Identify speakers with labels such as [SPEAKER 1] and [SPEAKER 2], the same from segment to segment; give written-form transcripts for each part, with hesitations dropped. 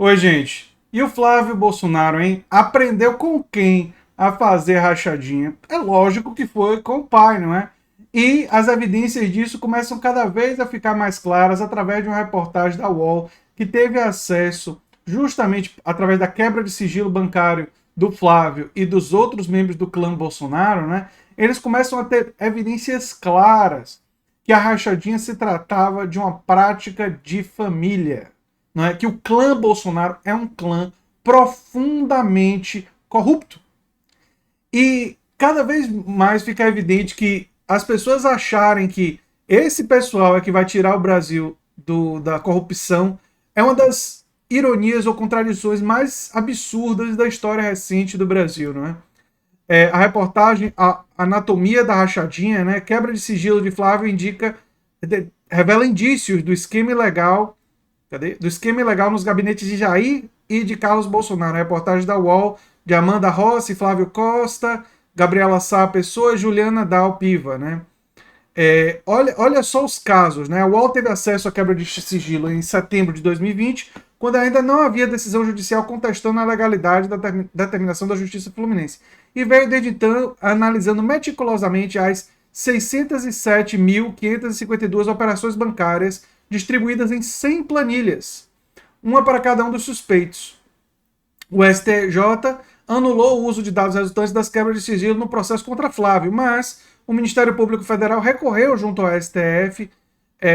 [SPEAKER 1] Oi, gente. E o Flávio Bolsonaro, hein? Aprendeu com quem a fazer rachadinha? É lógico que foi com o pai, não é? E as evidências disso começam cada vez a ficar mais claras através de uma reportagem da UOL que teve acesso justamente através da quebra de sigilo bancário do Flávio e dos outros membros do clã Bolsonaro, né? Eles começam a ter evidências claras que a rachadinha se tratava de uma prática de família, não é? Que o clã Bolsonaro é um clã profundamente corrupto. E cada vez mais fica evidente que as pessoas acharem que esse pessoal é que vai tirar o Brasil da corrupção é uma das ironias ou contradições mais absurdas da história recente do Brasil, não é? A reportagem A Anatomia da Rachadinha, né, quebra de sigilo de Flávio indica, revela indícios do esquema ilegal. Cadê? Do esquema ilegal nos gabinetes de Jair e de Carlos Bolsonaro. A reportagem da UOL de Amanda Rossi, Flávio Costa, Gabriela Sá Pessoa e Juliana Dal Piva, né? Olha só os casos, né? A UOL teve acesso à quebra de sigilo em setembro de 2020, quando ainda não havia decisão judicial contestando a legalidade da determinação da Justiça Fluminense. E veio desde então analisando meticulosamente as 607.552 operações bancárias distribuídas em 100 planilhas, uma para cada um dos suspeitos. O STJ anulou o uso de dados resultantes das quebras de sigilo no processo contra Flávio, mas o Ministério Público Federal recorreu junto ao STF,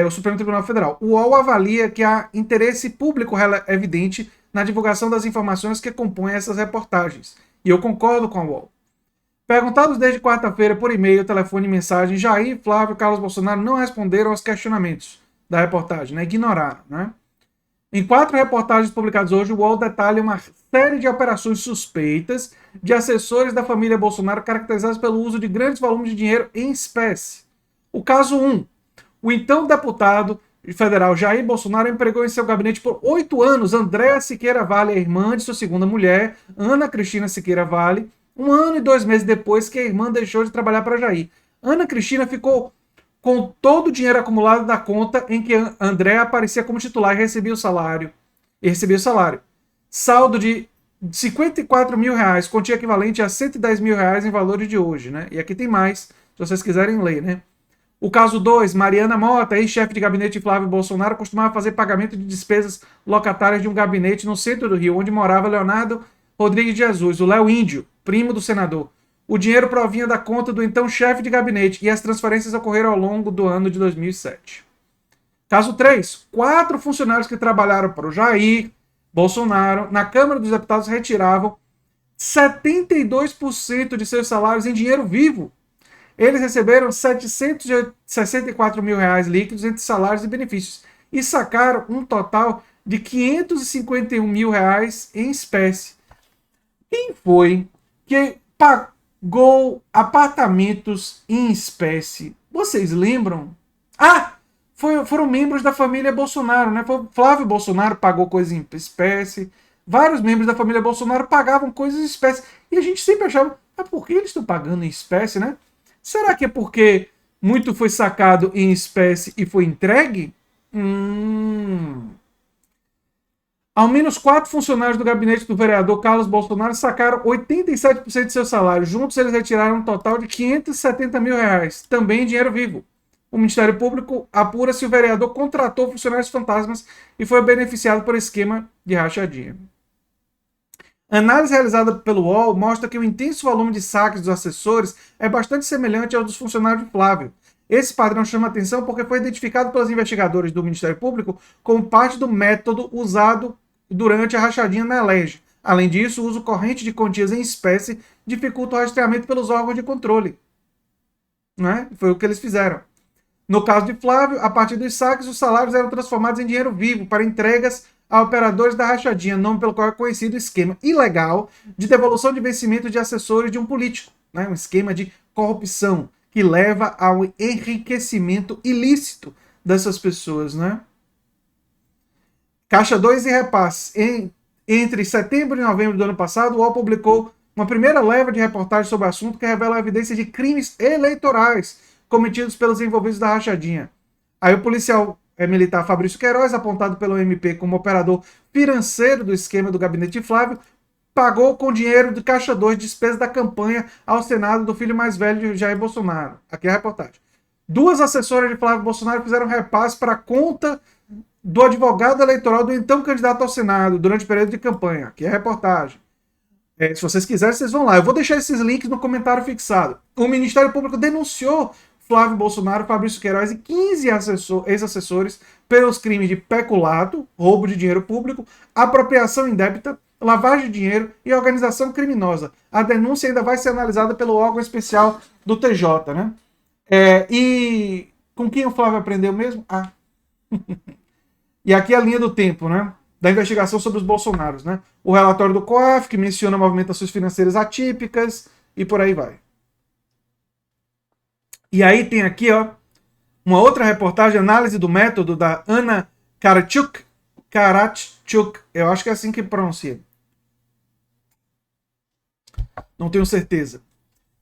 [SPEAKER 1] o Supremo Tribunal Federal. O UOL avalia que há interesse público evidente na divulgação das informações que compõem essas reportagens. E eu concordo com a UOL. Perguntados desde quarta-feira por e-mail, telefone e mensagem, Jair, Flávio e Carlos Bolsonaro não responderam aos questionamentos da reportagem, né? Ignoraram, né? Em 4 reportagens publicadas hoje, o UOL detalha uma série de operações suspeitas de assessores da família Bolsonaro caracterizadas pelo uso de grandes volumes de dinheiro em espécie. O caso 1. O então deputado federal Jair Bolsonaro empregou em seu gabinete por 8 anos Andréa Siqueira Vale, a irmã de sua segunda mulher, Ana Cristina Siqueira Vale, 1 ano e 2 meses depois que a irmã deixou de trabalhar para Jair. Ana Cristina ficou com todo o dinheiro acumulado da conta em que André aparecia como titular e recebia o salário. Saldo de 54 mil reais, quantia equivalente a 110 mil reais em valores de hoje, né? E aqui tem mais, se vocês quiserem ler, né? O caso 2, Mariana Mota, ex-chefe de gabinete de Flávio Bolsonaro, costumava fazer pagamento de despesas locatárias de um gabinete no centro do Rio, onde morava Leonardo Rodrigues de Jesus, o Léo Índio, primo do senador. O dinheiro provinha da conta do então chefe de gabinete e as transferências ocorreram ao longo do ano de 2007. Caso 3. 4 funcionários que trabalharam para o Jair Bolsonaro na Câmara dos Deputados retiravam 72% de seus salários em dinheiro vivo. Eles receberam 764 mil reais líquidos entre salários e benefícios e sacaram um total de 551 mil reais em espécie. Quem foi que pagou apartamentos em espécie? Vocês lembram? Ah, foram membros da família Bolsonaro, né? Flávio Bolsonaro pagou coisas em espécie. Vários membros da família Bolsonaro pagavam coisas em espécie. E a gente sempre achava, mas por que eles estão pagando em espécie, né? Será que é porque muito foi sacado em espécie e foi entregue? Ao menos 4 funcionários do gabinete do vereador Carlos Bolsonaro sacaram 87% de seu salário. Juntos, eles retiraram um total de 570 mil reais, também em dinheiro vivo. O Ministério Público apura se o vereador contratou funcionários fantasmas e foi beneficiado por esquema de rachadinha. A análise realizada pelo UOL mostra que o intenso volume de saques dos assessores é bastante semelhante ao dos funcionários de Flávio. Esse padrão chama atenção porque foi identificado pelos investigadores do Ministério Público como parte do método usado durante a rachadinha na Elege. Além disso, o uso corrente de quantias em espécie dificulta o rastreamento pelos órgãos de controle. Né? Foi o que eles fizeram. No caso de Flávio, a partir dos saques, os salários eram transformados em dinheiro vivo para entregas a operadores da rachadinha, nome pelo qual é conhecido o esquema ilegal de devolução de vencimento de assessores de um político. Né? Um esquema de corrupção que leva ao enriquecimento ilícito dessas pessoas. Né? Caixa 2 e repasse. Entre setembro e novembro do ano passado, o UOL publicou uma primeira leva de reportagens sobre o assunto que revela a evidência de crimes eleitorais cometidos pelos envolvidos da rachadinha. Aí o policial militar Fabrício Queiroz, apontado pelo MP como operador financeiro do esquema do gabinete de Flávio, pagou com dinheiro de Caixa 2 despesas da campanha ao Senado do filho mais velho de Jair Bolsonaro. Aqui é a reportagem. 2 assessoras de Flávio Bolsonaro fizeram repasse para a conta do advogado eleitoral do então candidato ao Senado durante o período de campanha. Aqui é a reportagem. Se vocês quiserem, vocês vão lá. Eu vou deixar esses links no comentário fixado. O Ministério Público denunciou Flávio Bolsonaro, Fabrício Queiroz e 15 ex-assessores pelos crimes de peculato, roubo de dinheiro público, apropriação indébita, lavagem de dinheiro e organização criminosa. A denúncia ainda vai ser analisada pelo órgão especial do TJ, né? E com quem o Flávio aprendeu mesmo? E aqui a linha do tempo, né? Da investigação sobre os Bolsonaros, né? O relatório do COAF, que menciona movimentações financeiras atípicas, e por aí vai. E aí tem aqui, ó, uma outra reportagem, análise do método da Ana Karatchuk, eu acho que é assim que pronuncia. Não tenho certeza.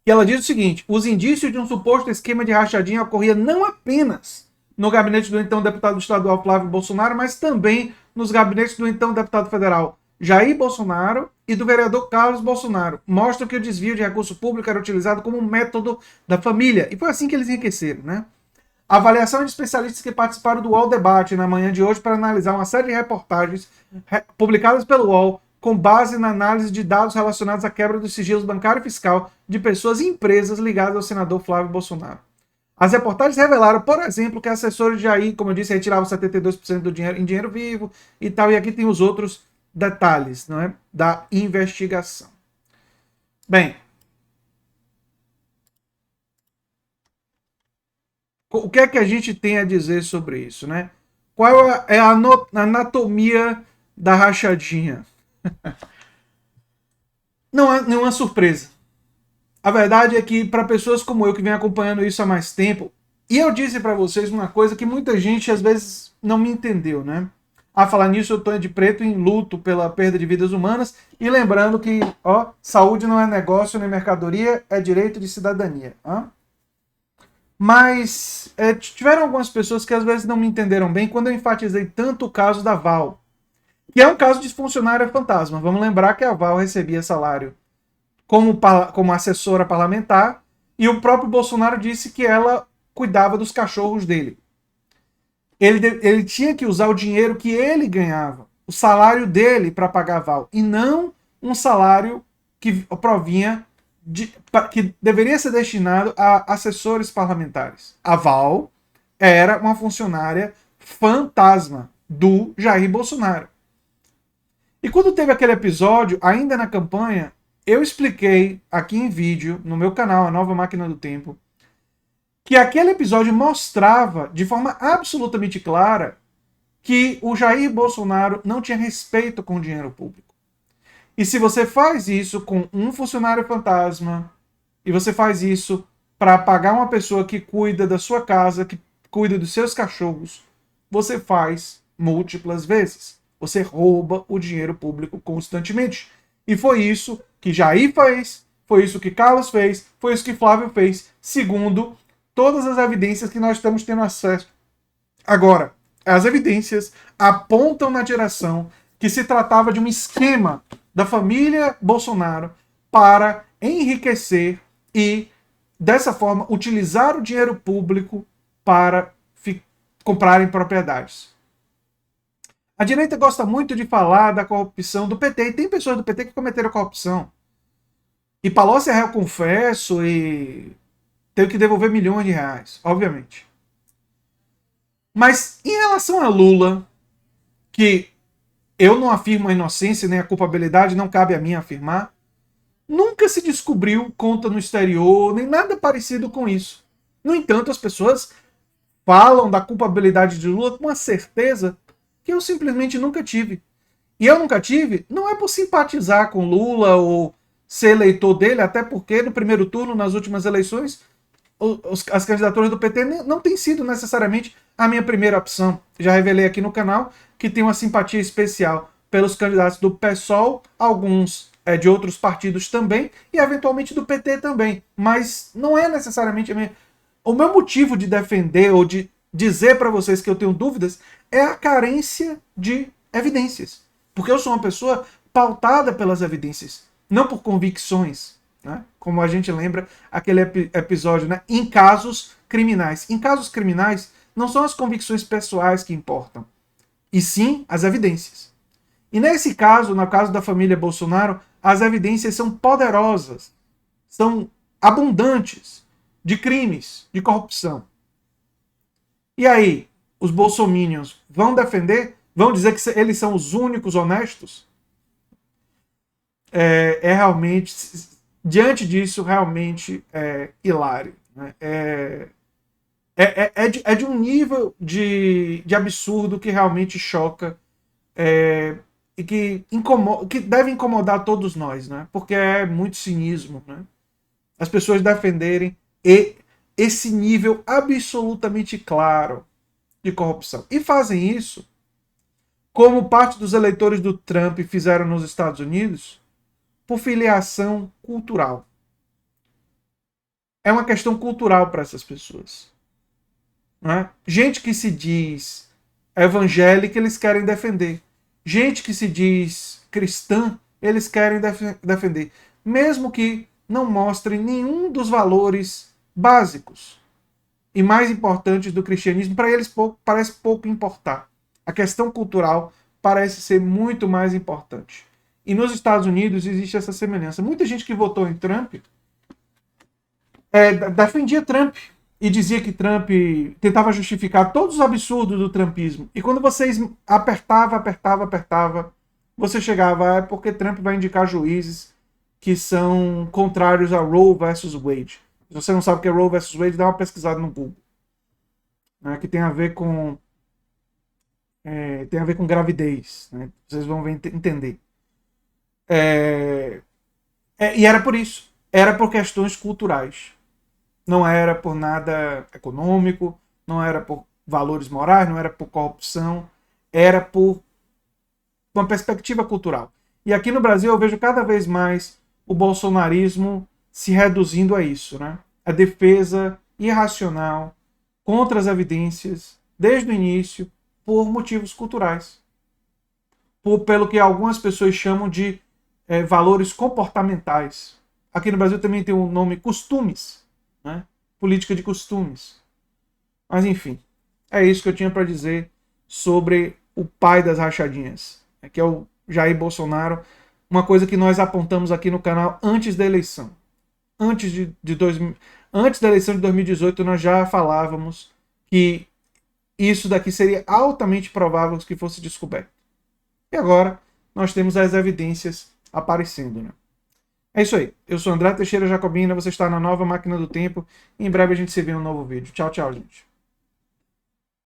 [SPEAKER 1] E ela diz o seguinte: os indícios de um suposto esquema de rachadinha ocorria não apenas no gabinete do então deputado estadual Flávio Bolsonaro, mas também nos gabinetes do então deputado federal Jair Bolsonaro e do vereador Carlos Bolsonaro. Mostram que o desvio de recurso público era utilizado como um método da família. E foi assim que eles enriqueceram, né? A avaliação de especialistas que participaram do UOL Debate na manhã de hoje para analisar uma série de reportagens publicadas pelo UOL com base na análise de dados relacionados à quebra dos sigilos bancário e fiscal de pessoas e empresas ligadas ao senador Flávio Bolsonaro. As reportagens revelaram, por exemplo, que assessores de Jair, como eu disse, retiravam 72% do dinheiro em dinheiro vivo e tal, e aqui tem os outros detalhes, não é, da investigação. Bem, o que é que a gente tem a dizer sobre isso, né? Qual é a anatomia da rachadinha? Não é nenhuma surpresa. A verdade é que para pessoas como eu que vem acompanhando isso há mais tempo, e eu disse para vocês uma coisa que muita gente às vezes não me entendeu, né? A falar nisso, eu estou de preto em luto pela perda de vidas humanas e lembrando que, ó, saúde não é negócio nem mercadoria, é direito de cidadania. Mas tiveram algumas pessoas que às vezes não me entenderam bem quando eu enfatizei tanto o caso da Val, que é um caso de funcionária fantasma. Vamos lembrar que a Val recebia salário como assessora parlamentar e o próprio Bolsonaro disse que ela cuidava dos cachorros dele. Ele tinha que usar o dinheiro que ele ganhava, o salário dele para pagar a Val, e não um salário que provinha que deveria ser destinado a assessores parlamentares. A Val era uma funcionária fantasma do Jair Bolsonaro. E quando teve aquele episódio, ainda na campanha, eu expliquei aqui em vídeo, no meu canal, A Nova Máquina do Tempo, que aquele episódio mostrava de forma absolutamente clara que o Jair Bolsonaro não tinha respeito com o dinheiro público. E se você faz isso com um funcionário fantasma, e você faz isso para pagar uma pessoa que cuida da sua casa, que cuida dos seus cachorros, você faz múltiplas vezes. Você rouba o dinheiro público constantemente. E foi isso que Jair fez, foi isso que Carlos fez, foi isso que Flávio fez, segundo todas as evidências que nós estamos tendo acesso. Agora, as evidências apontam na direção que se tratava de um esquema da família Bolsonaro para enriquecer e, dessa forma, utilizar o dinheiro público para comprarem propriedades. A direita gosta muito de falar da corrupção do PT, e tem pessoas do PT que cometeram corrupção. E Palocci é réu confesso e teve que devolver milhões de reais, obviamente. Mas em relação a Lula, que eu não afirmo a inocência nem a culpabilidade, não cabe a mim afirmar, nunca se descobriu conta no exterior, nem nada parecido com isso. No entanto, as pessoas falam da culpabilidade de Lula com uma certeza que eu simplesmente nunca tive. E eu nunca tive, não é por simpatizar com Lula ou ser eleitor dele, até porque no primeiro turno, nas últimas eleições, as candidaturas do PT não têm sido necessariamente a minha primeira opção. Já revelei aqui no canal que tenho uma simpatia especial pelos candidatos do PSOL, alguns de outros partidos também, e eventualmente do PT também. Mas não é necessariamente o meu motivo de defender ou de dizer para vocês que eu tenho dúvidas é a carência de evidências. Porque eu sou uma pessoa pautada pelas evidências, não por convicções. Né? Como a gente lembra aquele episódio, né? Em casos criminais. Em casos criminais, não são as convicções pessoais que importam, e sim as evidências. E nesse caso, no caso da família Bolsonaro, as evidências são poderosas, são abundantes de crimes, de corrupção. E aí, os bolsominions vão defender? Vão dizer que eles são os únicos honestos? É realmente, diante disso, realmente é hilário. Né? É de um nível de absurdo que realmente choca e que deve incomodar todos nós, né? Porque é muito cinismo. Né? As pessoas defenderem esse nível absolutamente claro de corrupção. E fazem isso, como parte dos eleitores do Trump fizeram nos Estados Unidos, por filiação cultural. É uma questão cultural para essas pessoas. Né? Gente que se diz evangélica, eles querem defender. Gente que se diz cristã, eles querem defender. Mesmo que não mostrem nenhum dos valores básicos e mais importantes do cristianismo, para eles parece pouco importar. A questão cultural parece ser muito mais importante. E nos Estados Unidos existe essa semelhança. Muita gente que votou em Trump defendia Trump e dizia que Trump tentava justificar todos os absurdos do trumpismo. E quando vocês apertava, você chegava, é porque Trump vai indicar juízes que são contrários a Roe versus Wade. Se você não sabe o que é Roe versus Wade, dá uma pesquisada no Google. Né, que tem a ver com gravidez. Né? Vocês vão entender. E era por isso. Era por questões culturais. Não era por nada econômico, não era por valores morais, não era por corrupção, era por uma perspectiva cultural. E aqui no Brasil eu vejo cada vez mais o bolsonarismo se reduzindo a isso, né? A defesa irracional contra as evidências, desde o início, por motivos culturais. Pelo que algumas pessoas chamam de valores comportamentais. Aqui no Brasil também tem o nome costumes, né? Política de costumes. Mas enfim, é isso que eu tinha para dizer sobre o pai das rachadinhas, que é o Jair Bolsonaro. Uma coisa que nós apontamos aqui no canal antes da eleição. Antes da eleição de 2018, nós já falávamos que isso daqui seria altamente provável que fosse descoberto. E agora nós temos as evidências aparecendo, né? É isso aí. Eu sou André Teixeira Jacobina, você está na Nova Máquina do Tempo. Em breve a gente se vê em um novo vídeo. Tchau, tchau, gente.